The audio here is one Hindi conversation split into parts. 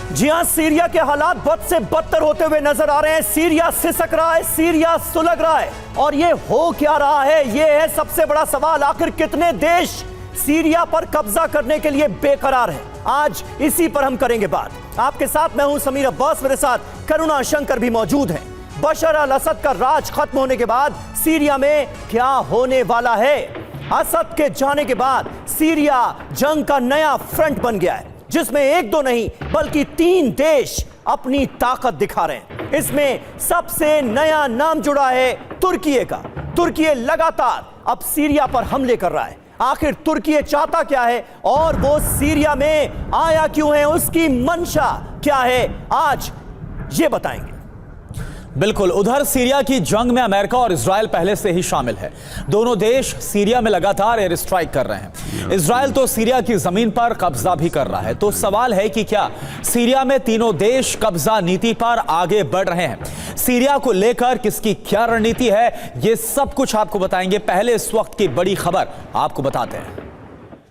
जी हां, सीरिया के हालात बद से बदतर होते हुए नजर आ रहे हैं। सीरिया सिसक रहा है, सीरिया सुलग रहा है, और ये हो क्या रहा है, ये है सबसे बड़ा सवाल। आखिर कितने देश सीरिया पर कब्जा करने के लिए बेकरार हैं? आज इसी पर हम करेंगे बात। आपके साथ मैं हूं समीर अब्बास, मेरे साथ करुणा शंकर भी मौजूद हैं। बशर अल असद का राज खत्म होने के बाद सीरिया में क्या होने वाला है? असद के जाने के बाद सीरिया जंग का नया फ्रंट बन गया है, जिसमें एक दो नहीं बल्कि 3 देश अपनी ताकत दिखा रहे हैं। इसमें सबसे नया नाम जुड़ा है तुर्की का। तुर्की लगातार अब सीरिया पर हमले कर रहा है। आखिर तुर्की चाहता क्या है और वो सीरिया में आया क्यों है, उसकी मंशा क्या है, आज ये बताएंगे। बिल्कुल, उधर सीरिया की जंग में अमेरिका और इजराइल पहले से ही शामिल है। दोनों देश सीरिया में लगातार एयर स्ट्राइक कर रहे हैं। इजराइल तो सीरिया की जमीन पर कब्जा भी कर रहा है। तो सवाल है कि क्या सीरिया में तीनों देश कब्जा नीति पर आगे बढ़ रहे हैं? सीरिया को लेकर किसकी क्या रणनीति है, ये सब कुछ आपको बताएंगे। पहले इस वक्त की बड़ी खबर आपको बताते हैं।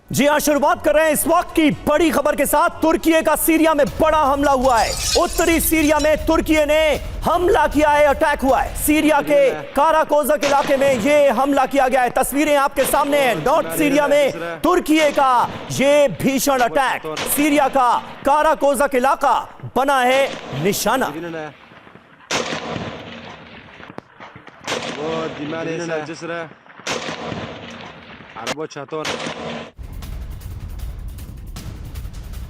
जी हां, शुरुआत कर रहे हैं इस वक्त की बड़ी खबर के साथ। तुर्की का सीरिया में बड़ा हमला हुआ है। उत्तरी सीरिया में तुर्की ने हमला किया है, अटैक हुआ है। सीरिया के काराकोज़क इलाके में यह हमला किया गया है। तस्वीरें आपके सामने हैं। नॉर्थ सीरिया में तुर्की का यह भीषण अटैक। सीरिया का काराकोज़क इलाका बना है निशाना।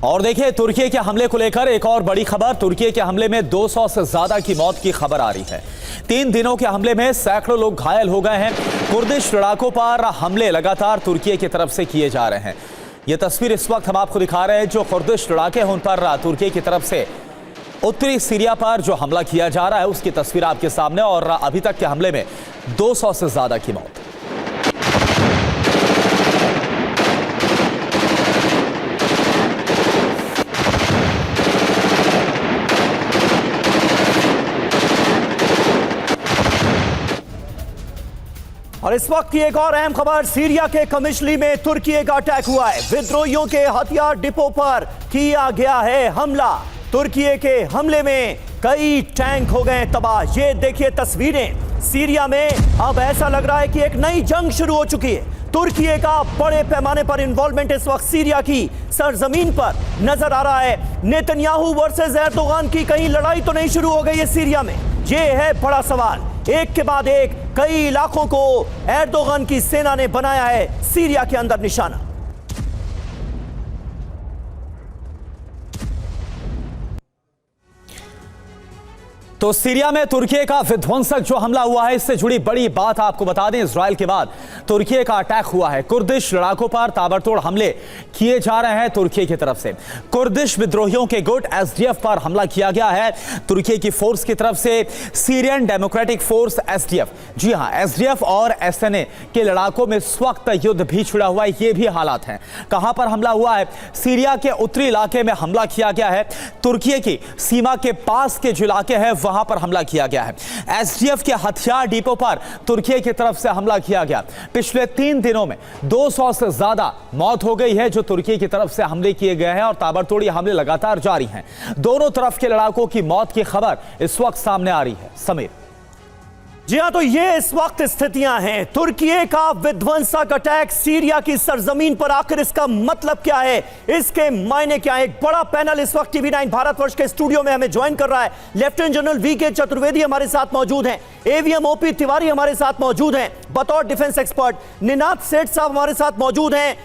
और देखिए, तुर्की के हमले को लेकर एक और बड़ी खबर। तुर्की के हमले में 200 से ज्यादा की मौत की खबर आ रही है। 3 दिनों के हमले में सैकड़ों लोग घायल हो गए हैं। कुर्दिश लड़ाकों पर हमले लगातार तुर्की की तरफ से किए जा रहे हैं। यह तस्वीर इस वक्त हम आपको दिखा रहे हैं। जो कुर्दिश लड़ाके हैं उन पर तुर्की की तरफ से उत्तरी सीरिया पर जो हमला किया जा रहा है उसकी तस्वीर आपके सामने। और अभी तक के हमले में 200 से ज्यादा की मौत। और इस वक्त की एक और अहम खबर, सीरिया के कमिशली में तुर्की का अटैक हुआ है। विद्रोहियों के हथियार डिपो पर किया गया है हमला। तुर्की के हमले में कई टैंक हो गए तबाह। ये देखिए तस्वीरें। सीरिया में अब ऐसा लग रहा है कि एक नई जंग शुरू हो चुकी है। तुर्की का बड़े पैमाने पर इन्वॉल्वमेंट इस वक्त सीरिया की सरजमीन पर नजर आ रहा है। नेतन्याहू वर्सेस एर्दोगान की कहीं लड़ाई तो नहीं शुरू हो गई है सीरिया में? ये है बड़ा सवाल। एक के बाद एक कई इलाकों को एर्दोगान की सेना ने बनाया है सीरिया के अंदर निशाना। तो सीरिया में तुर्की का विध्वंसक जो हमला हुआ है, इससे जुड़ी बड़ी बात आपको बता दें। इजराइल के बाद तुर्की का अटैक हुआ है। कुर्दिश लड़ाकों पर ताबड़तोड़ हमले किए जा रहे हैं तुर्की की तरफ से। कुर्दिश विद्रोहियों के गुट एसडीएफ पर हमला किया गया है तुर्की की फोर्स की तरफ से। सीरियन डेमोक्रेटिक फोर्स एसडीएफ, जी हां, एसडीएफ और एसएनए के लड़ाकों में इस वक्त युद्ध भी छिड़ा हुआ है। ये भी हालात हैं। कहां पर हमला हुआ है? सीरिया के उत्तरी इलाके में हमला किया गया है। तुर्की की सीमा के पास के जो इलाके हैं वहां पर हमला किया गया है। एसडीएफ के हथियार डिपो पर तुर्की की तरफ से हमला किया गया। पिछले 3 दिनों में 200 से ज्यादा मौत हो गई है जो तुर्की की तरफ से हमले किए गए हैं, और ताबड़तोड़ हमले लगातार जारी हैं। दोनों तरफ के लड़ाकों की मौत की खबर इस वक्त सामने आ रही है। समीर। जी हां, तो ये इस वक्त स्थितियां हैं। तुर्की का विध्वंसक अटैक सीरिया की सरजमीन पर। आखिर इसका मतलब क्या है, इसके मायने क्या है? एक बड़ा पैनल इस वक्त टीवी 9 भारतवर्ष के स्टूडियो में हमें ज्वाइन कर रहा है। लेफ्टिनेंट जनरल वीके चतुर्वेदी हमारे साथ मौजूद हैं। एवीएम ओपी तिवारी हमारे साथ मौजूद हैं बतौर डिफेंस एक्सपर्ट। निनाद सेठ साहब हमारे साथ मौजूद हैं,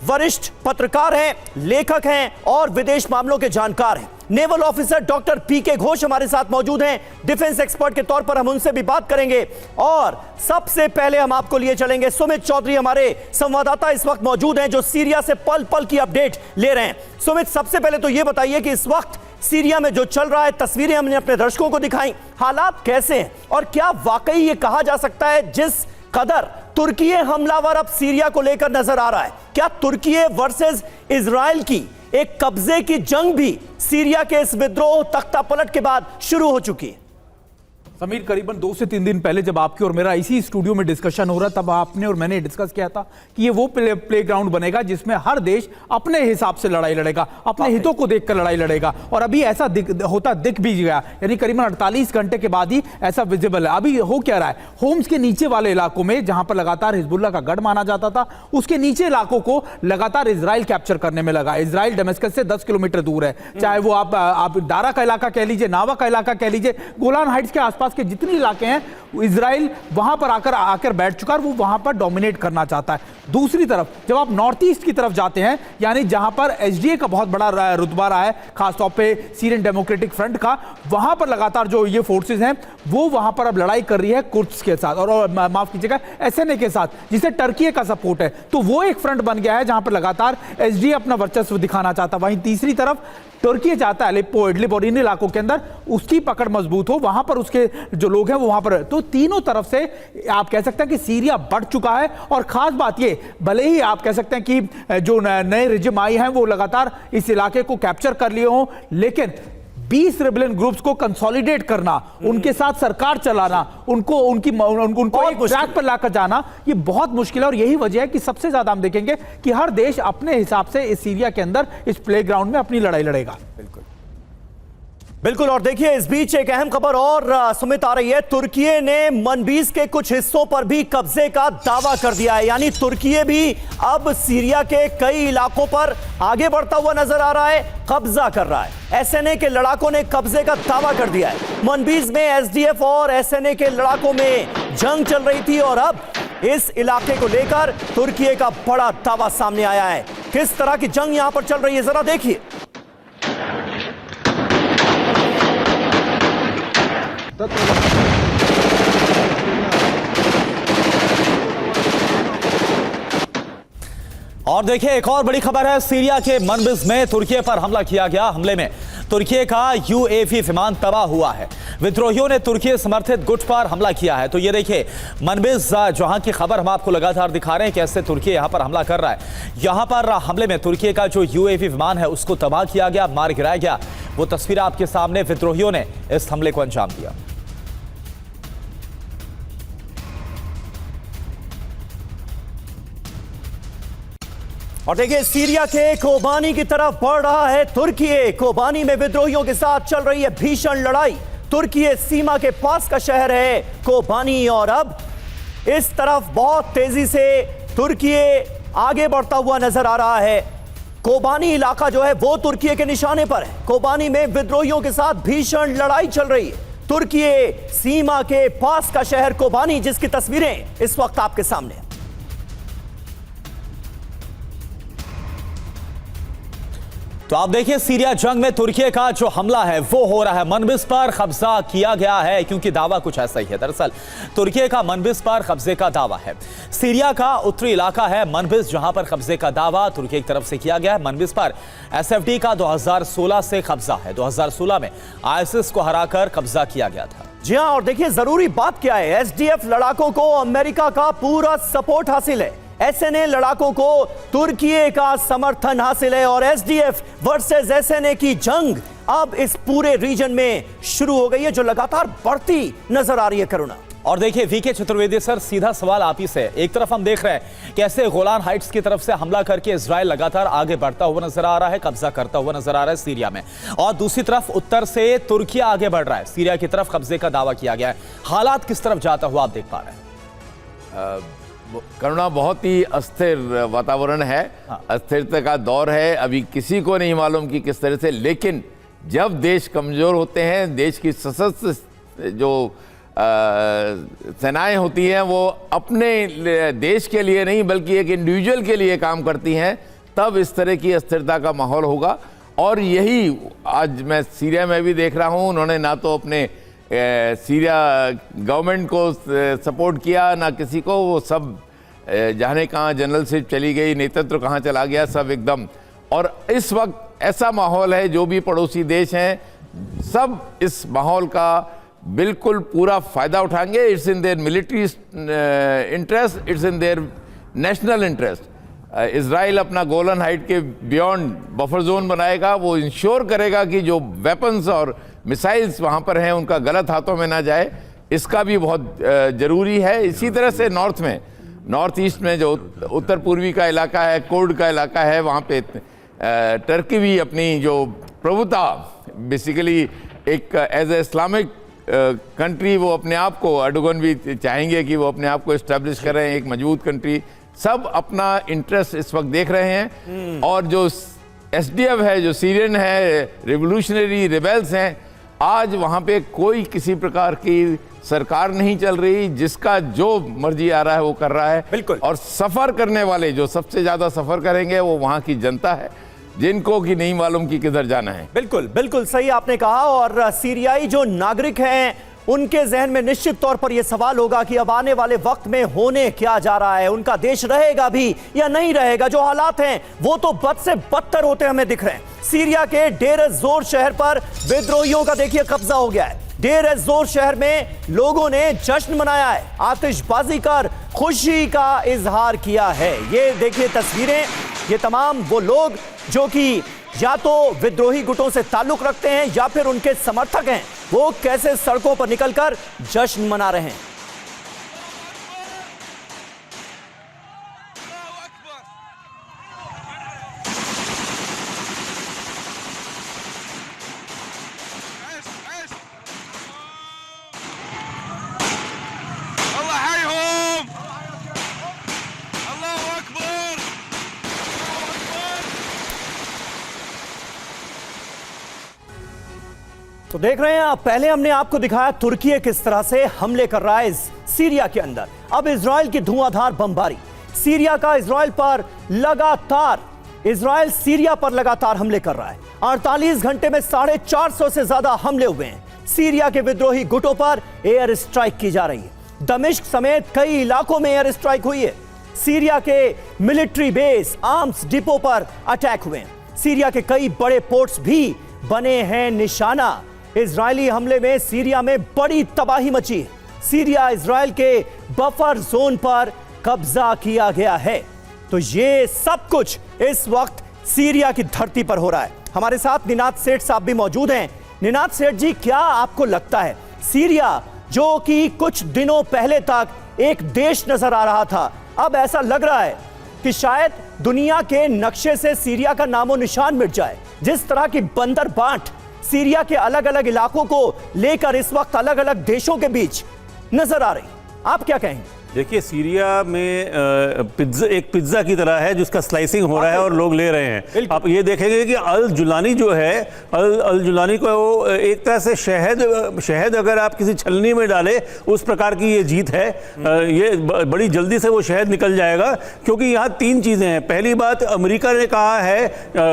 वरिष्ठ पत्रकार हैं, लेखक हैं और विदेश मामलों के जानकार हैं। नेवल ऑफिसर डॉक्टर पीके घोष हमारे साथ मौजूद हैं, डिफेंस एक्सपर्ट के तौर पर हम उनसे भी बात करेंगे। और सबसे पहले हम आपको लिए चलेंगे, सुमित चौधरी हमारे संवाददाता इस वक्त मौजूद हैं जो सीरिया से पल पल की अपडेट ले रहे हैं। सुमित, सबसे पहले तो यह बताइए कि इस वक्त सीरिया में जो चल रहा है, तस्वीरें हमने अपने दर्शकों को दिखाई, हालात कैसे हैं और क्या वाकई ये कहा जा सकता है जिस कदर तुर्की हमलावर अब सीरिया को लेकर नजर आ रहा है, क्या तुर्की वर्सेस इजराइल की एक कब्जे की जंग भी सीरिया के इस विद्रोह तख्ता पलट के बाद शुरू हो चुकी है? समीर, करीबन 2 से 3 दिन पहले जब आपके और मेरा इसी स्टूडियो में डिस्कशन हो रहा, तब आपने और मैंने डिस्कस किया था कि ये वो प्लेग्राउंड बनेगा जिसमें हर देश अपने हिसाब से लड़ाई लड़ेगा, अपने हितों को देखकर लड़ाई लड़ेगा। और अभी ऐसा दिख भी गया, यानी करीबन 48 घंटे के बाद ही ऐसा विजिबल है। अभी हो क्या रहा है, होम्स के नीचे वाले इलाकों में जहां पर लगातार हिजबुल्लाह का गढ़ माना जाता था, उसके नीचे इलाकों को लगातार इजराइल कैप्चर करने में लगा। इजराइल दमिश्क से 10 किलोमीटर दूर है, चाहे वो आप दारा का इलाका कह लीजिए, नावा का इलाका कह लीजिए, गोलान हाइट्स के आसपास के जितने इलाके हैं, इजराइल वहां पर आकर बैठ चुका है, वो वहां पर डोमिनेट करना चाहता है। दूसरी तरफ जब आप नॉर्थ ईस्ट की तरफ जाते हैं, यानी जहां पर एसडीए का बहुत बड़ा रुतबा रहा है, खासतौर पे सीरियन डेमोक्रेटिक फ्रंट का, वहां पर लगातार जो ये फोर्सेस हैं वो वहां पर अब लड़ाई कर रही है कुर्द्स के साथ, और माफ कीजिएगा एसएनए के साथ, जिसे टर्की का सपोर्ट है। तो वो एक फ्रंट बन गया है जहां पर लगातार एसडीए अपना वर्चस्व दिखाना चाहता है। वहीं तीसरी तरफ तुर्की चाहता है अलेप्पो, इडलिब और इन इलाकों के अंदर उसकी पकड़ मजबूत हो, वहां पर उसके जो लोग हैं वो वहां पर। तो तीनों तरफ से आप कह सकते हैं कि सीरिया बढ़ चुका है। और खास बात ये, भले ही आप कह सकते हैं कि जो नए रिजिम आई हैं वो लगातार इस इलाके को कैप्चर कर लिए हों, लेकिन 20 रेबेलियन ग्रुप्स को कंसोलिडेट करना, उनके साथ सरकार चलाना, उनको एक ट्रैक पर लाकर जाना, ये बहुत मुश्किल है। और यही वजह है कि सबसे ज्यादा हम देखेंगे कि हर देश अपने हिसाब से इस सीरिया के अंदर इस प्लेग्राउंड में अपनी लड़ाई लड़ेगा। बिल्कुल। और देखिए, इस बीच एक अहम खबर और सुमित आ रही है। तुर्की ने मनबीज के कुछ हिस्सों पर भी कब्जे का दावा कर दिया है, यानी तुर्की भी अब सीरिया के कई इलाकों पर आगे बढ़ता हुआ नजर आ रहा है, कब्जा कर रहा है। एसएनए के लड़ाकों ने कब्जे का दावा कर दिया है। मनबीज में एसडीएफ और एसएनए के लड़ाकों में जंग चल रही थी और अब इस इलाके को लेकर तुर्की का बड़ा दावा सामने आया है। किस तरह की जंग यहां पर चल रही है, जरा देखिए। और देखिए, एक और बड़ी खबर है, सीरिया के मनबिज में तुर्की पर हमला किया गया। हमले में तुर्की का यूएवी विमान तबाह हुआ है। विद्रोहियों ने तुर्की समर्थित गुट पर हमला किया है। तो ये देखिए, मनबिज जहां की खबर हम आपको लगातार दिखा रहे हैं, कैसे तुर्की यहां पर हमला कर रहा है। यहां पर हमले में तुर्की का जो यूएवी विमान है उसको तबाह किया गया, मार गिराया गया। वो तस्वीर आपके सामने, विद्रोहियों ने इस हमले को अंजाम दिया। और देखिए, सीरिया के कोबानी की तरफ बढ़ रहा है तुर्की। कोबानी में विद्रोहियों के साथ चल रही है भीषण लड़ाई। तुर्की सीमा के पास का शहर है कोबानी, और अब इस तरफ बहुत तेजी से तुर्की आगे बढ़ता हुआ नजर आ रहा है। कोबानी इलाका जो है वो तुर्की के निशाने पर है। कोबानी में विद्रोहियों के साथ भीषण लड़ाई चल रही है। तुर्की सीमा के पास का शहर कोबानी, जिसकी तस्वीरें इस वक्त आपके सामने। तो आप देखिए, सीरिया जंग में तुर्की का जो हमला है वो हो रहा है। मनबिज पर कब्जा किया गया है, क्योंकि दावा कुछ ऐसा ही है। दरअसल तुर्की का मनबिज पर कब्जे का दावा है। सीरिया का उत्तरी इलाका है मनबिज, जहां पर कब्जे का दावा तुर्की की तरफ से किया गया है। मनबिज पर एसएफडी का 2016 से कब्जा है। 2016 में आईएसआईएस को हराकर कब्जा किया गया था। जी हां, और देखिए जरूरी बात क्या है, एसडीएफ लड़ाकों को अमेरिका का पूरा सपोर्ट हासिल है। एसएनए लड़ाकों को तुर्की का समर्थन हासिल है, और एसडीएफ वर्सेस एसएनए की जंग अब इस पूरे रीजन में शुरू हो गई है, जो लगातार बढ़ती नजर आ रही है। करुणा। और देखिए, वीके चतुर्वेदी सर, सीधा सवाल आप ही से। एक तरफ हम देख रहे हैं कैसे गोलान हाइट्स की तरफ से हमला करके इजराइल लगातार आगे बढ़ता हुआ नजर आ रहा है, कब्जा करता हुआ नजर आ रहा है सीरिया में, और दूसरी तरफ उत्तर से तुर्की आगे बढ़ रहा है, सीरिया की तरफ कब्जे का दावा किया गया है। हालात किस तरफ जाता हुआ आप देख पा रहे हैं? करुणा, बहुत ही अस्थिर वातावरण है। अस्थिरता का दौर है। अभी किसी को नहीं मालूम कि किस तरह से, लेकिन जब देश कमजोर होते हैं, देश की सशस्त्र जो सेनाएं होती हैं वो अपने देश के लिए नहीं बल्कि एक इंडिविजुअल के लिए काम करती हैं, तब इस तरह की अस्थिरता का माहौल होगा। और यही आज मैं सीरिया में भी देख रहा हूँ, उन्होंने ना तो अपने सीरिया गवर्नमेंट को सपोर्ट किया, ना किसी को। वो सब जाने कहाँ जनरलशिप चली गई, नेतृत्व कहाँ चला गया, सब एकदम। और इस वक्त ऐसा माहौल है, जो भी पड़ोसी देश हैं सब इस माहौल का बिल्कुल पूरा फ़ायदा उठाएंगे। It's in their military interest, it's in their national interest. Israel अपना गोलन हाइट के बियॉन्ड बफर जोन बनाएगा। वो इंश्योर करेगा कि जो वेपन्स और मिसाइल्स वहाँ पर हैं उनका गलत हाथों में ना जाए, इसका भी बहुत ज़रूरी है। इसी तरह से नॉर्थ ईस्ट में जो उत्तर पूर्वी का इलाका है, कुर्द का इलाका है, वहाँ पे टर्की भी अपनी जो प्रभुता बेसिकली एक एज ए इस्लामिक कंट्री वो अपने आप को, अर्डोगन भी चाहेंगे कि वो अपने आप को इस्टेब्लिश करें एक मजबूत कंट्री। सब अपना इंटरेस्ट इस वक्त देख रहे हैं। और जो एसडीएफ है, जो सीरियन है, रिवोल्यूशनरी रिबेल्स हैं, आज वहाँ पे कोई किसी प्रकार की सरकार नहीं चल रही, जिसका जो मर्जी आ रहा है वो कर रहा है। बिल्कुल। और सफर करने वाले जो सबसे ज्यादा सफर करेंगे वो वहाँ की जनता है, जिनको कि नहीं मालूम कि किधर जाना है। बिल्कुल बिल्कुल सही आपने कहा। और सीरियाई जो नागरिक हैं उनके जहन में निश्चित तौर पर यह सवाल होगा कि अब आने वाले वक्त में होने क्या जा रहा है, उनका देश रहेगा भी या नहीं रहेगा। जो हालात हैं वो तो बद से बदतर होते हमें दिख रहे हैं। सीरिया के डेर एज़-ज़ोर शहर पर विद्रोहियों का देखिए कब्जा हो गया है। डेर एज़-ज़ोर शहर में लोगों ने जश्न मनाया है, आतिशबाजी कर खुशी का इजहार किया है। ये देखिए तस्वीरें, ये तमाम वो लोग जो कि या तो विद्रोही गुटों से ताल्लुक रखते हैं या फिर उनके समर्थक हैं, वो कैसे सड़कों पर निकलकर जश्न मना रहे हैं। तो देख रहे हैं आप, पहले हमने आपको दिखाया तुर्की किस तरह से हमले कर रहा है सीरिया के अंदर। अब इजराइल की धुआंधार बमबारी, सीरिया का इजराइल सीरिया पर लगातार हमले कर रहा है। 48 घंटे में 450 से ज्यादा हमले हुए हैं। सीरिया के विद्रोही गुटों पर एयर स्ट्राइक की जा रही है। दमिश्क समेत कई इलाकों में एयर स्ट्राइक हुई है। सीरिया के मिलिट्री बेस, आर्म्स डिपो पर अटैक हुए हैं। सीरिया के कई बड़े पोर्ट्स भी बने हैं निशाना। इजरायली हमले में सीरिया में बड़ी तबाही मची है। सीरिया इजराइल के बफर जोन पर कब्जा किया गया है। तो ये सब कुछ इस वक्त सीरिया की धरती पर हो रहा है। हमारे साथ निनाद सेठ साहब भी मौजूद हैं। निनाद सेठ जी, क्या आपको लगता है सीरिया जो कि कुछ दिनों पहले तक एक देश नजर आ रहा था, अब ऐसा लग रहा है कि शायद दुनिया के नक्शे से सीरिया का नामो निशान मिट जाए। जिस तरह की बंदर बांट सीरिया के अलग अलग इलाकों को लेकर इस वक्त अलग अलग देशों के बीच नजर आ रही, आप क्या कहेंगे? देखिए, सीरिया में एक पिज्ज़ा की तरह है जिसका स्लाइसिंग हो रहा है और लोग ले रहे हैं। आप ये देखेंगे कि अल जुलानी जो है, अल जुलानी को वो एक तरह से शहद अगर आप किसी छलनी में डालें, उस प्रकार की ये जीत है। ये बड़ी जल्दी से वो शहद निकल जाएगा, क्योंकि यहाँ 3 चीज़ें हैं। पहली बात, अमेरिका ने कहा है,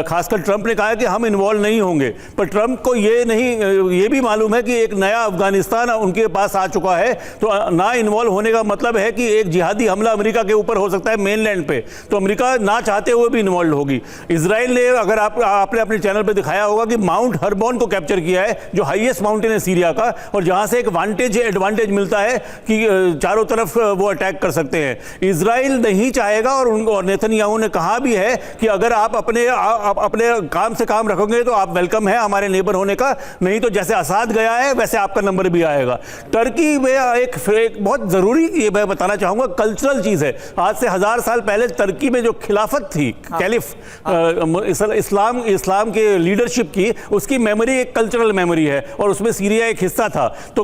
खासकर ट्रंप ने कहा है कि हम इन्वॉल्व नहीं होंगे, पर ट्रंप को ये भी मालूम है कि एक नया अफगानिस्तान उनके पास आ चुका है। तो ना इन्वॉल्व होने का मतलब है कि एक जिहादी हमला अमेरिका के ऊपर हो सकता है मेनलैंड पे, तो अमेरिका ना चाहते हुए भी इन्वॉल्व होगी। इजराइल ने, अगर आपने अपने चैनल पे दिखाया होगा कि माउंट हर्बोन को कैप्चर किया है, जो हाईएस्ट माउंटेन है सीरिया का, और जहां से एक एडवांटेज मिलता है कि चारों तरफ वो अटैक कर सकते हैं। इजराइल नहीं चाहेगा, और नेतन्याहू ने कहा भी है कि अगर आप अपने काम से काम रखोगे तो आप वेलकम है हमारे नेबर होने का, नहीं तो जैसे असाद गया है वैसे आपका नंबर भी आएगा। टर्की में एक बहुत जरूरी, ये मैं बताना चाहूंगा, कल्चरल चीज है। आज से 1000 साल पहले टर्की में जो खिलाफत थी, कैलिफ, इस्लाम के लीडरशिप की, उसकी मेमोरी एक कल्चरल मेमोरी है, और उसमें सीरिया एक हिस्सा था। तो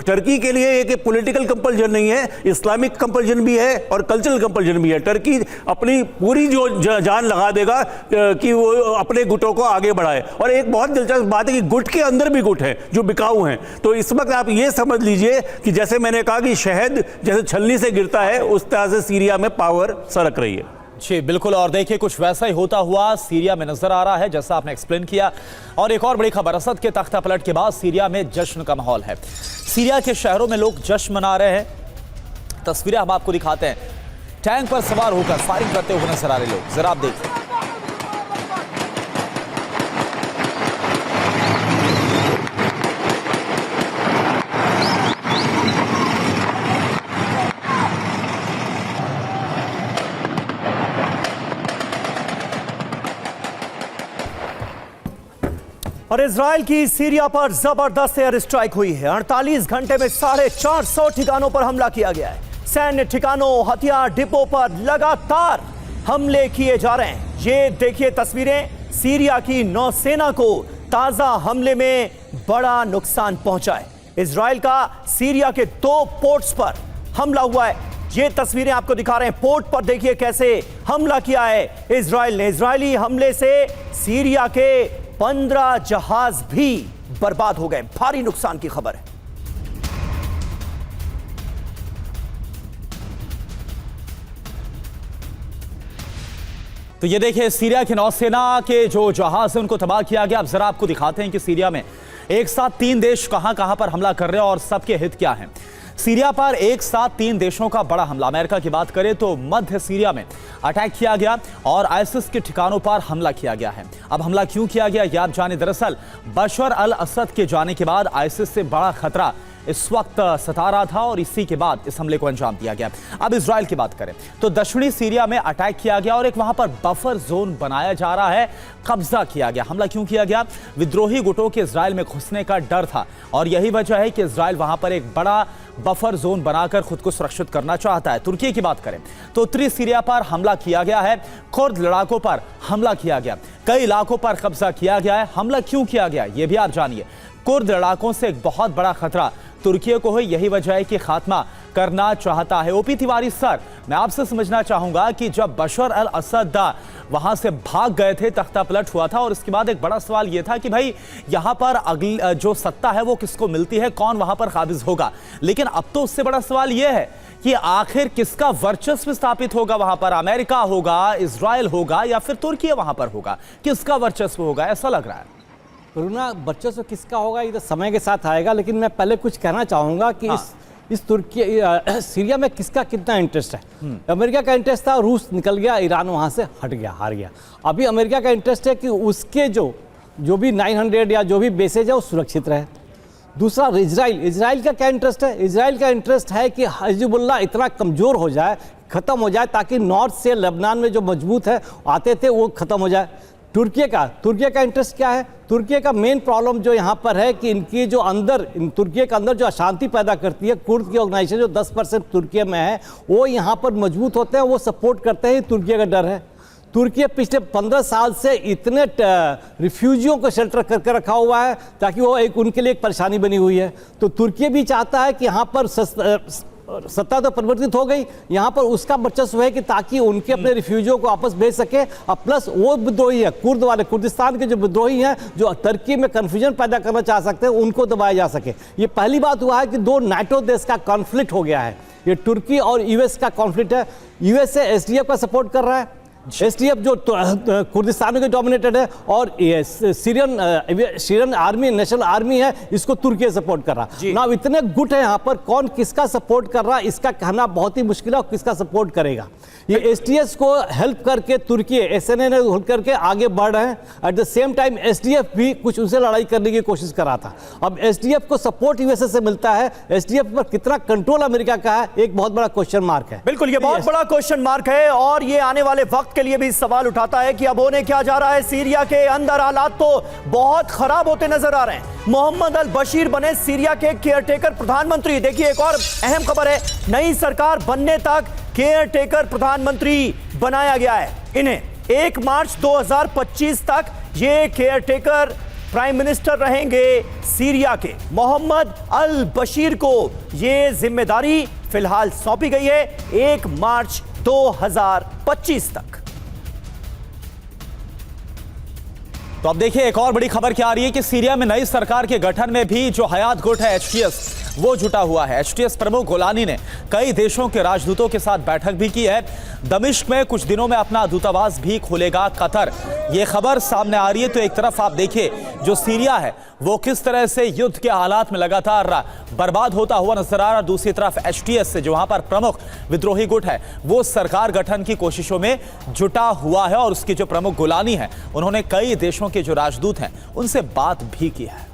टर्की के लिए एक पॉलिटिकल कंपल्जन नहीं है, इस्लामिक कंपल्जन भी है और कल्चरल कंपल्जन भी है। टर्की अपनी पूरी जो जान लगा देगा कि वो अपने गुटों को आगे बढ़ाए। और एक बहुत दिलचस्प बात है कि गुट के अंदर भी गुट है जो बिकाऊ हैं। तो इस वक्त आप ये समझ लीजिए कि जैसे मैंने कहा कि शहद जैसे छलनी से गिरता है, उस तरह से सीरिया में पावर सरक रही है। जी बिल्कुल, और देखिए कुछ वैसा ही होता हुआ सीरिया में नजर आ रहा है जैसा आपने एक्सप्लेन किया। और एक और बड़ी खबर, असद के तख्ता पलट के बाद सीरिया में जश्न का माहौल है। सीरिया के शहरों में लोग जश्न मना रहे हैं। तस्वीरें हम आपको दिखाते हैं, टैंक पर सवार होकर फायरिंग करते हुए नजर आ रहे लोग, जरा आप देखिए। और इजराइल की सीरिया पर जबरदस्त एयर स्ट्राइक हुई है। 48 घंटे में 450 ठिकानों पर हमला किया गया है। सैन्य ठिकानों, हथियार डिपो पर लगातार हमले किए जा रहे हैं। ये देखिए तस्वीरें, सीरिया की नौसेना को ताजा हमले में बड़ा नुकसान पहुंचा है। इजराइल का सीरिया के 2 पोर्ट्स पर हमला हुआ है। ये तस्वीरें आपको दिखा रहे हैं। पोर्ट पर देखिए कैसे हमला किया है इजराइल ने। इजरायली हमले से सीरिया के 15 जहाज भी बर्बाद हो गए। भारी नुकसान की खबर है। तो ये देखिए सीरिया की नौसेना के जो जहाज है उनको तबाह किया गया। अब जरा आपको दिखाते हैं कि सीरिया में एक साथ 3 देश कहां पर हमला कर रहे हैं और सबके हित क्या हैं। सीरिया पर एक साथ 3 देशों का बड़ा हमला। अमेरिका की बात करें तो मध्य सीरिया में अटैक किया गया और आईसिस के ठिकानों पर हमला किया गया है। अब हमला क्यों किया गया ये आप जाने। दरअसल बशर अल असद के जाने के बाद आईसिस से बड़ा खतरा इस वक्त सता रहा था और इसी के बाद इस हमले को अंजाम दिया गया। अब इजराइल की बात करें तो दक्षिणी सीरिया में अटैक किया गया और एक वहां पर बफर जोन बनाया जा रहा है, कब्जा किया गया। हमला क्यों किया गया? विद्रोही गुटों के इजराइल में घुसने का डर था और यही वजह है कि इजराइल वहां पर एक बड़ा बफर जोन बनाकर खुद को सुरक्षित करना चाहता है। तुर्की की बात करें तो उत्तरी सीरिया पर हमला किया गया है। कुर्द लड़ाकों पर हमला किया गया, कई इलाकों पर कब्जा किया गया है। हमला क्यों किया गया ये भी आप जानिए। कुर्द लड़ाकों से एक बहुत बड़ा खतरा तुर्की को है, यही वजह है कि खात्मा करना चाहता है। ओपी तिवारी सर, मैं आपसे समझना चाहूंगा कि जब बशर अल असद वहां से भाग गए थे, तख्ता पलट हुआ था और इसके बाद एक बड़ा सवाल यह था कि भाई यहां पर अगली जो सत्ता है वो किसको मिलती है, कौन वहां पर काबिज होगा। लेकिन अब तो उससे बड़ा सवाल यह है कि आखिर किसका वर्चस्व स्थापित होगा वहां पर। अमेरिका होगा, इजराइल होगा या फिर तुर्की वहां पर होगा? किसका वर्चस्व होगा ऐसा लग रहा है? कोरोना वर्चस्व किसका होगा ये तो समय के साथ आएगा, लेकिन मैं पहले कुछ कहना चाहूँगा कि इस तुर्की सीरिया में किसका कितना इंटरेस्ट है। अमेरिका का इंटरेस्ट था, रूस निकल गया, ईरान वहाँ से हट गया, हार गया। अभी अमेरिका का इंटरेस्ट है कि उसके जो भी 900 या जो भी बेसेज है वो सुरक्षित रहे। दूसरा इजराइल का क्या इंटरेस्ट है? इजराइल का इंटरेस्ट है कि हिजबुल्लाह इतना कमज़ोर हो जाए, ख़त्म हो जाए, ताकि नॉर्थ से लेबनान में जो मजबूत है आते थे वो ख़त्म हो जाए। तुर्की का इंटरेस्ट क्या है? तुर्की का मेन प्रॉब्लम जो यहाँ पर है कि इनकी जो तुर्की के अंदर जो अशांति पैदा करती है, कुर्द की ऑर्गेनाइजेशन जो 10% तुर्की में है वो यहाँ पर मजबूत होते हैं, वो सपोर्ट करते हैं। तुर्की का डर है। तुर्की पिछले 15 साल से इतने रिफ्यूजियों को शेल्टर करके रखा हुआ है ताकि वो उनके लिए एक परेशानी बनी हुई है। तो तुर्की भी चाहता है कि यहाँ पर सत्ता तो परिवर्तित हो गई, यहाँ पर उसका वर्चस्व है कि ताकि उनके अपने रिफ्यूजियों को वापस भेज सके। और प्लस वो विद्रोही है कुर्दिस्तान के जो विद्रोही हैं जो तुर्की में कन्फ्यूजन पैदा करना चाह सकते हैं, उनको दबाया जा सके। ये पहली बात हुआ है कि 2 नाटो देश का कॉन्फ्लिक्ट हो गया है। ये तुर्की और यूएस का कॉन्फ्लिक्ट है। यूएसए एसडीएफ का सपोर्ट कर रहा है। एसडीएफ जो कुर्दिस्तान में डोमिनेटेड है और सीरियन आर्मी, नेशनल आर्मी है, इसको तुर्की सपोर्ट कर रहा है। ना इतने गुट है यहाँ पर, कौन किसका सपोर्ट कर रहा है इसका कहना बहुत ही मुश्किल है और किसका सपोर्ट करेगा। ये एसटीएस को हेल्प करके तुर्की एसएनए ने हेल्प करके आगे बढ़ रहे हैं। At the same time SDF भी कुछ उनसे लड़ाई करने की कोशिश कर रहा था। अब एसडीएफ को सपोर्ट यूएसए से मिलता है, एसडीएफ पर कितना कंट्रोल अमेरिका का है एक बहुत बड़ा क्वेश्चन मार्क है। बिल्कुल, ये बहुत बड़ा क्वेश्चन मार्क है और ये आने वाले वक्त के लिए भी सवाल उठाता है कि अब होने क्या जा रहा है। सीरिया के अंदर हालात तो बहुत खराब होते नजर आ रहे हैं। मोहम्मद अल बशीर बने सीरिया के केयरटेकर प्रधानमंत्री। देखिए एक और अहम खबर है, नई सरकार बनने तक केयरटेकर प्रधानमंत्री बनाया गया है इन्हें। 1 मार्च 2025 तक ये केयरटेकर प्राइम मिनिस्टर रहेंगे सीरिया के। मोहम्मद अल बशीर को ये जिम्मेदारी फिलहाल सौंपी गई है 1 मार्च 2025 तक। तो अब देखिए एक और बड़ी खबर क्या आ रही है कि सीरिया में नई सरकार के गठन में भी जो हयात गुट है एचटीएस वो जुटा हुआ है। एचटीएस प्रमुख गोलानी ने कई देशों के राजदूतों के साथ बैठक भी की है। दमिश्क में कुछ दिनों में अपना दूतावास भी खोलेगा कतर। ये खबर सामने आ रही है। तो एक तरफ आप देखिए जो सीरिया है वो किस तरह से युद्ध के हालात में लगातार बर्बाद होता हुआ नजर आ रहा है। दूसरी तरफ एचटीएस से जो वहां पर प्रमुख विद्रोही गुट है वो सरकार गठन की कोशिशों में जुटा हुआ है और उसके जो प्रमुख गोलानी है उन्होंने कई देशों के जो राजदूत हैं उनसे बात भी की है।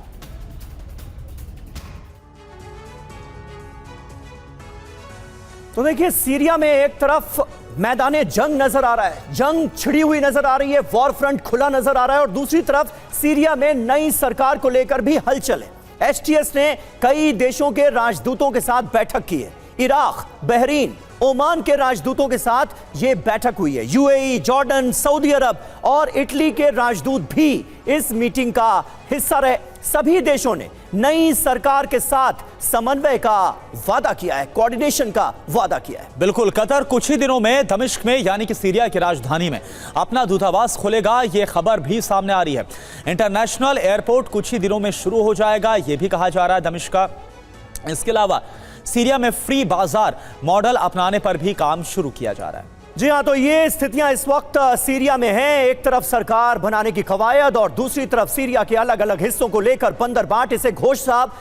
तो देखिए सीरिया में एक तरफ मैदाने जंग नजर आ रहा है, जंग छिड़ी हुई नजर आ रही है, वॉर फ्रंट खुला नजर आ रहा है और दूसरी तरफ सीरिया में नई सरकार को लेकर भी हलचल है। एसटीएस ने कई देशों के राजदूतों के साथ बैठक की है। इराक, बहरीन, ओमान के राजदूतों के साथ यह बैठक हुई है। यूएई, जॉर्डन, सऊदी अरब और इटली के राजदूत भी इस मीटिंग का हिस्सा रहे। सभी देशों ने नई सरकार के साथ समन्वय का वादा किया है, कोऑर्डिनेशन का वादा किया है। बिल्कुल, कतर कुछ ही दिनों में दमिश्क में यानी कि सीरिया की राजधानी में अपना दूतावास खोलेगा, यह खबर भी सामने आ रही है। इंटरनेशनल एयरपोर्ट कुछ ही दिनों में शुरू हो जाएगा, यह भी कहा जा रहा है दमिश्क का। इसके अलावा सीरिया में फ्री बाजार मॉडल अपनाने पर भी काम शुरू किया जा रहा है। जी हां, तो ये स्थितियां इस वक्त सीरिया में हैं। एक तरफ सरकार बनाने की कवायद और दूसरी तरफ सीरिया के अलग अलग हिस्सों को लेकर बंदर बाट। इसे घोष साहब,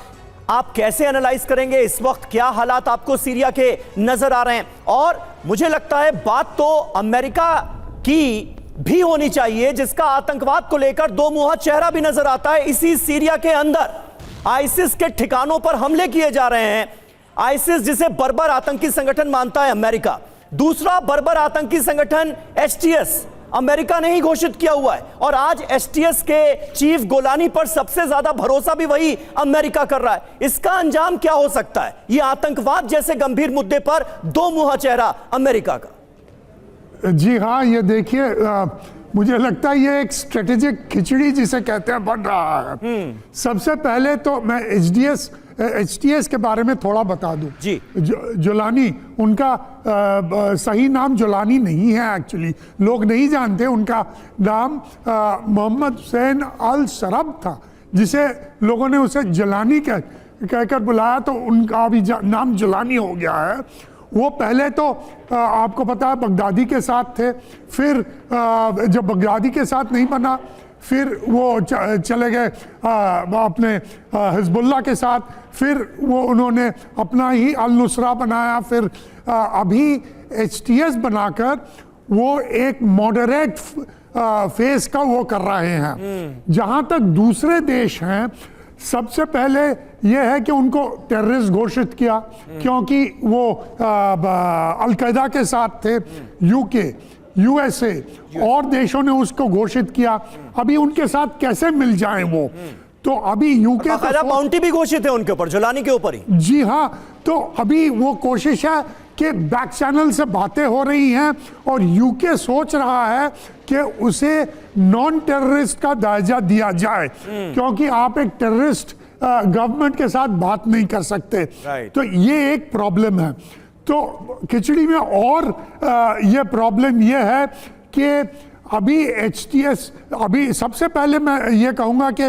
आप कैसे एनालाइज करेंगे इस वक्त, क्या हालात आपको सीरिया के नजर आ रहे हैं? और मुझे लगता है बात तो अमेरिका की भी होनी चाहिए, जिसका आतंकवाद को लेकर दो मुहा चेहरा भी नजर आता है। इसी सीरिया के अंदर आईसिस के ठिकानों पर हमले किए जा रहे हैं। आईसिस जिसे बर्बर आतंकी संगठन मानता है अमेरिका, दूसरा बर्बर आतंकी संगठन एसटीएस अमेरिका ने ही घोषित किया हुआ है। और आज एसटीएस के चीफ गोलानी पर सबसे ज्यादा भरोसा भी वही अमेरिका कर रहा है। इसका अंजाम क्या हो सकता है? यह आतंकवाद जैसे गंभीर मुद्दे पर दो मुहा चेहरा अमेरिका का। जी हाँ, ये देखिए, मुझे लगता है ये एक स्ट्रेटेजिक खिचड़ी जिसे कहते हैं बन रहा है। सबसे पहले तो मैं एचटीएस के बारे में थोड़ा बता दूं। जी, जोलानी, उनका सही नाम जोलानी नहीं है, एक्चुअली लोग नहीं जानते। उनका नाम मोहम्मद हुसैन अल शरब था, जिसे लोगों ने उसे जोलानी कहकर बुलाया, तो उनका अभी नाम जोलानी हो गया है। वो पहले तो आपको पता है बगदादी के साथ थे, फिर जब बगदादी के साथ नहीं बना, फिर वो चले गए अपने हिजबुल्लाह के साथ, फिर वो उन्होंने अपना ही अल नुसरा बनाया, फिर अभी एचटीएस बनाकर वो एक मॉडरेट फेस का वो कर रहे हैं। जहाँ तक दूसरे देश हैं, सबसे पहले यह है कि उनको टेररिस्ट घोषित किया, क्योंकि वो अलकायदा के साथ थे। यूके, यूएसए और देशों ने उसको घोषित किया। अभी उनके साथ कैसे मिल जाएं वो? तो अभी यूके बाउंटी भी घोषित है उनके ऊपर, जोलानी के ऊपर ही। जी हाँ, तो अभी वो कोशिश है कि बैक चैनल से बातें हो रही हैं और यूके सोच रहा है कि उसे नॉन टेररिस्ट का दर्जा दिया जाए, क्योंकि आप एक टेररिस्ट गवर्नमेंट के साथ बात नहीं कर सकते। तो ये एक प्रॉब्लम है। तो खिचड़ी में और ये प्रॉब्लम ये है कि अभी एचटीएस, अभी सबसे पहले मैं ये कहूँगा कि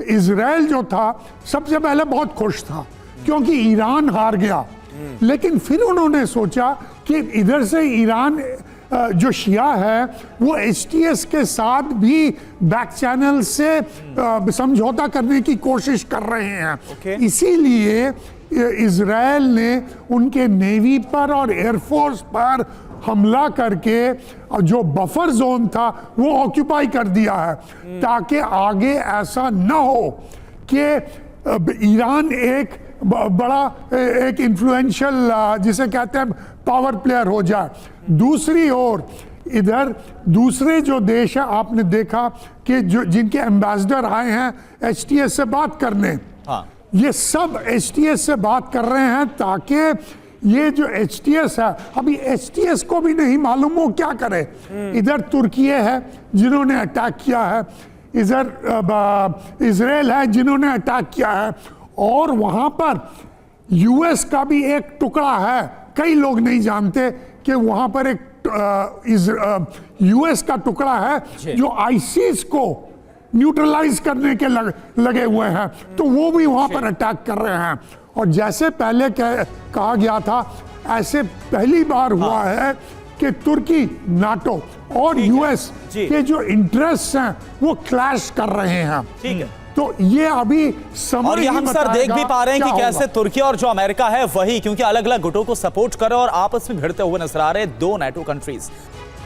इजराइल जो था सबसे पहले बहुत खुश था, क्योंकि ईरान हार गया। लेकिन फिर उन्होंने सोचा कि इधर से ईरान जो शिया है वो एचटीएस के साथ भी बैक चैनल से समझौता करने की कोशिश कर रहे हैं। इसीलिए इजराइल ने उनके नेवी पर और एयरफोर्स पर हमला करके जो बफर जोन था वो ऑक्यूपाई कर दिया है, ताकि आगे ऐसा न हो कि ईरान एक बड़ा एक इन्फ्लुएंशियल जिसे कहते हैं पावर प्लेयर हो जाए। दूसरी ओर इधर दूसरे जो देश है, आपने देखा कि जो जिनके एम्बेसडर आए हैं एचटीएस से बात करने, ये सब एचटीएस से बात कर रहे हैं, ताकि ये जो एचटीएस है, अभी एचटीएस को भी नहीं मालूम वो क्या करे। इधर तुर्की है जिन्होंने अटैक किया है, इधर इजराइल है जिन्होंने अटैक किया है, और वहां पर यूएस का भी एक टुकड़ा है। कई लोग नहीं जानते कि वहां पर एक यूएस का टुकड़ा है जो आईसिस को न्यूट्रलाइज करने के लगे हुए हैं, तो वो भी वहां पर अटैक कर रहे हैं। और जैसे पहले कहा गया था, ऐसे पहली बार हुआ है कि तुर्की, नाटो और यूएस के जो इंटरेस्ट हैं वो क्लैश कर रहे हैं। ठीक है, तो ये अभी समय और ये हम सर देख भी पा रहे हैं कि कैसे तुर्की और जो अमेरिका है वही, क्योंकि अलग अलग गुटों को सपोर्ट कर रहे और आपस में भिड़ते हुए नजर आ रहे दो नाटो कंट्रीज।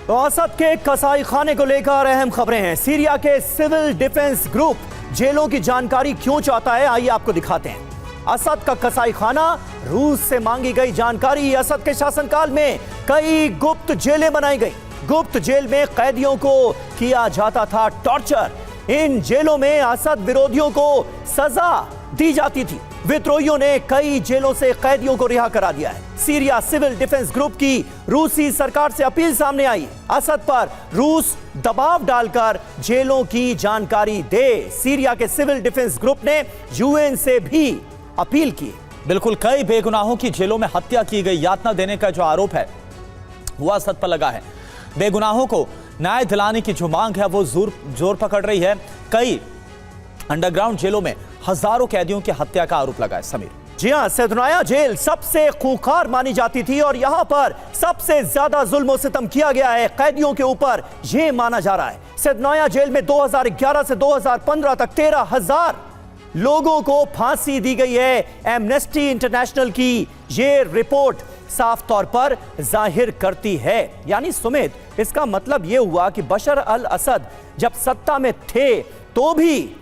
तो असद के कसाई खाने को लेकर अहम खबरें हैं। सीरिया के सिविल डिफेंस ग्रुप जेलों की जानकारी क्यों चाहता है, आइए आपको दिखाते हैं। असद का कसाई खाना, रूस से मांगी गई जानकारी। असद के शासनकाल में कई गुप्त जेलें बनाई गई। गुप्त जेल में कैदियों को किया जाता था टॉर्चर। इन जेलों में असद विरोधियों को सजा दी जाती थी। विद्रोहियों ने कई जेलों से कैदियों को रिहा करा दिया है। सीरिया सिविल डिफेंस ग्रुप की रूसी सरकार से अपील सामने आई। असद पर रूस दबाव डालकर जेलों की जानकारी दे। सीरिया के सिविल डिफेंस ग्रुप ने यूएन से भी अपील की। बिल्कुल, कई बेगुनाहों की जेलों में हत्या की गई, यातना देने का जो आरोप है वो असद पर लगा है। बेगुनाहों को न्याय दिलाने की जो मांग है वो जोर पकड़ रही है। कई अंडरग्राउंड जेलों में हजारों कैदियों की हत्या का आरोप लगा है। समीर जी हां, सैदनाया जेल सबसे खूंखार मानी जाती थी और यहां पर सबसे ज्यादा जुल्म और सितम किया गया है कैदियों के ऊपर, यह माना जा रहा है। सैदनाया जेल में 2011 से 2015 तक 13,000 लोगों को फांसी दी गई है। एमनेस्टी इंटरनेशनल की यह रिपोर्ट साफ तौर पर जाहिर करती है। यानी सुमित, इसका मतलब यह हुआ कि बशर अल असद जब सत्ता में थे तो भी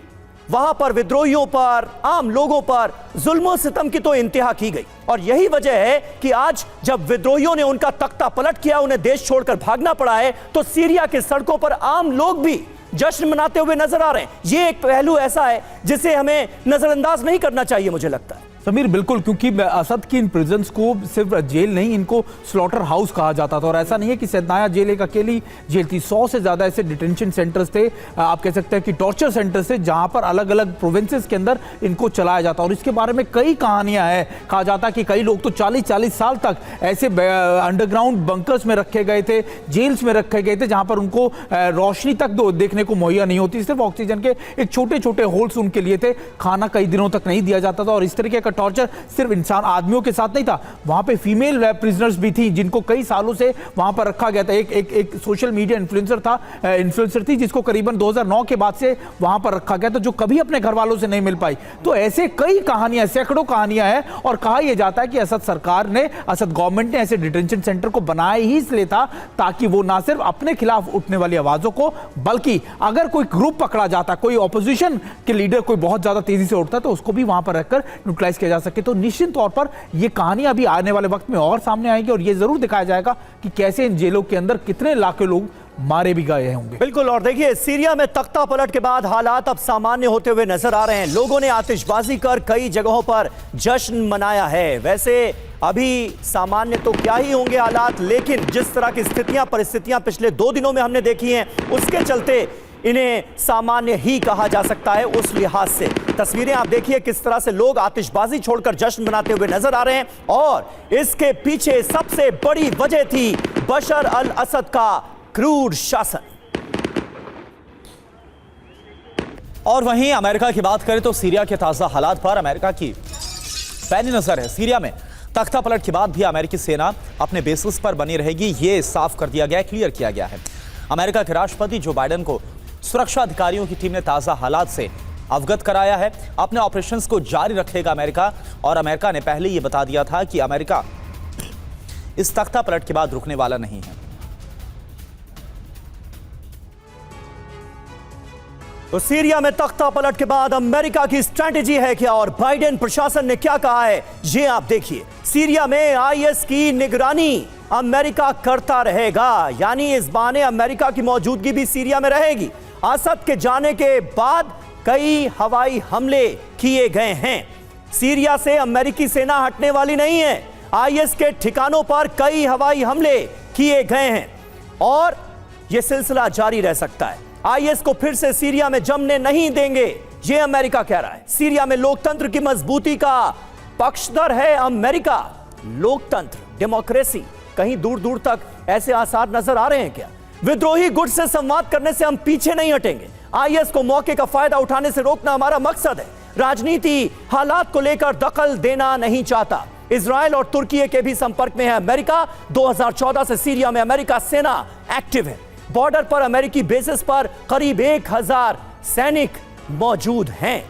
वहां पर विद्रोहियों पर, आम लोगों पर जुल्म सितम की तो इंतहा की गई। और यही वजह है कि आज जब विद्रोहियों ने उनका तख्ता पलट किया, उन्हें देश छोड़कर भागना पड़ा है, तो सीरिया की सड़कों पर आम लोग भी जश्न मनाते हुए नजर आ रहे हैं। यह एक पहलू ऐसा है जिसे हमें नजरअंदाज नहीं करना चाहिए, मुझे लगता है। समीर, बिल्कुल, क्योंकि असद की इन प्रिजन्स को सिर्फ जेल नहीं, इनको स्लॉटर हाउस कहा जाता था। और ऐसा नहीं है कि सैदनाया जेल एक अकेली जेल थी, 100 से ज्यादा ऐसे डिटेंशन सेंटर्स थे, आप कह सकते हैं कि टॉर्चर सेंटर्स थे, जहां पर अलग अलग प्रोविंसेस के अंदर इनको चलाया जाता। और इसके बारे में कई कहानियां हैं। कहा जाता कि कई लोग तो 40-40 साल तक ऐसे अंडरग्राउंड बंकर्स में रखे गए थे, जेल्स में रखे गए थे, जहां पर उनको रोशनी तक देखने को मुहैया नहीं होती, सिर्फ ऑक्सीजन के एक छोटे छोटे होल्स उनके लिए थे। खाना कई दिनों तक नहीं दिया जाता था। और इस तरीके का टॉर्चर सिर्फ इंसान आदमियों के साथ नहीं था, वहां पे फीमेल प्रिजनर्स भी थी, जिनको कई सालों से वहां पर रखा गया था। एक सोशल मीडिया इन्फ्लुएंसर थी, जिसको करीबन 2009 के बाद से वहां पर रखा गया था, जो कभी अपने घर वालों से नहीं मिल पाई। तो ऐसे कई कहानियां, सैकड़ों कहानियां हैं। और कहा यह जाता है कि असद सरकार ने, असद गवर्नमेंट ने ऐसे डिटेंशन सेंटर को बनाया ही इसलिए था ताकि वो ना सिर्फ अपने खिलाफ उठने वाली आवाजों को, बल्कि अगर कोई ग्रुप पकड़ा जाता, कोई ऑपोजिशन के लीडर कोई बहुत ज्यादा तेजी से उठता, तो उसको भी वहां पर रखकर न्यूट्रलाइज किया जा सके। तो निश्चित तौर पर यह कहानियां अभी आने वाले वक्त में और सामने आएंगी और यह जरूर दिखाया जाएगा कि कैसे इन जेलों के अंदर कितने लाखों लोग मारे भी गए होंगे। बिल्कुल। और देखिए, सीरिया में तख्ता पलट के बाद हालात अब सामान्य होते हुए नजर आ रहे हैं। लोगों ने आतिशबाजी कर कई जगहों पर जश्न मनाया है। वैसे अभी सामान्य तो क्या ही होंगे हालात, लेकिन जिस तरह की परिस्थितियां पिछले 2 दिनों में हमने देखी हैं, उसके चलते इन्हें सामान्य ही कहा जा सकता है। उस लिहाज से तस्वीरें आप देखिए किस तरह से लोग आतिशबाजी छोड़कर जश्न मनाते हुए नजर आ रहे हैं। और इसके पीछे सबसे बड़ी वजह थी बशर अल असद का क्रूर शासन। और वहीं अमेरिका की बात करें तो सीरिया के ताजा हालात पर अमेरिका की पैनी नजर है। सीरिया में तख्ता पलट के बाद भी अमेरिकी सेना अपने बेसिस पर बनी रहेगी, ये साफ कर दिया गया, क्लियर किया गया है। अमेरिका के राष्ट्रपति जो बाइडेन को सुरक्षा अधिकारियों की टीम ने ताजा हालात से अवगत कराया है। अपने ऑपरेशंस को जारी रखेगा अमेरिका। और अमेरिका ने पहले यह बता दिया था कि अमेरिका इस तख्ता पलट के बाद रुकने वाला नहीं है। तो सीरिया में तख्ता पलट के बाद अमेरिका की स्ट्रैटेजी है क्या और बाइडेन प्रशासन ने क्या कहा है, ये आप देखिए। सीरिया में आईएस की निगरानी अमेरिका करता रहेगा, यानी इस बहाने अमेरिका की मौजूदगी भी सीरिया में रहेगी। असद के जाने के बाद कई हवाई हमले किए गए हैं। सीरिया से अमेरिकी सेना हटने वाली नहीं है। आईएस के ठिकानों पर कई हवाई हमले किए गए हैं और यह सिलसिला जारी रह सकता है। आईएस को फिर से सीरिया में जमने नहीं देंगे, यह अमेरिका कह रहा है। सीरिया में लोकतंत्र की मजबूती का पक्षधर है अमेरिका। लोकतंत्र, डेमोक्रेसी, कहीं दूर दूर तक ऐसे आसार नजर आ रहे हैं क्या? विद्रोही गुट से संवाद करने से हम पीछे नहीं हटेंगे। आईएस को मौके का फायदा उठाने से रोकना हमारा मकसद है। राजनीति हालात को लेकर दखल देना नहीं चाहता। इजराइल और तुर्की के भी संपर्क में है अमेरिका। 2014 से सीरिया में अमेरिका सेना एक्टिव है। बॉर्डर पर अमेरिकी बेसिस पर करीब 1000 सैनिक मौजूद हैं।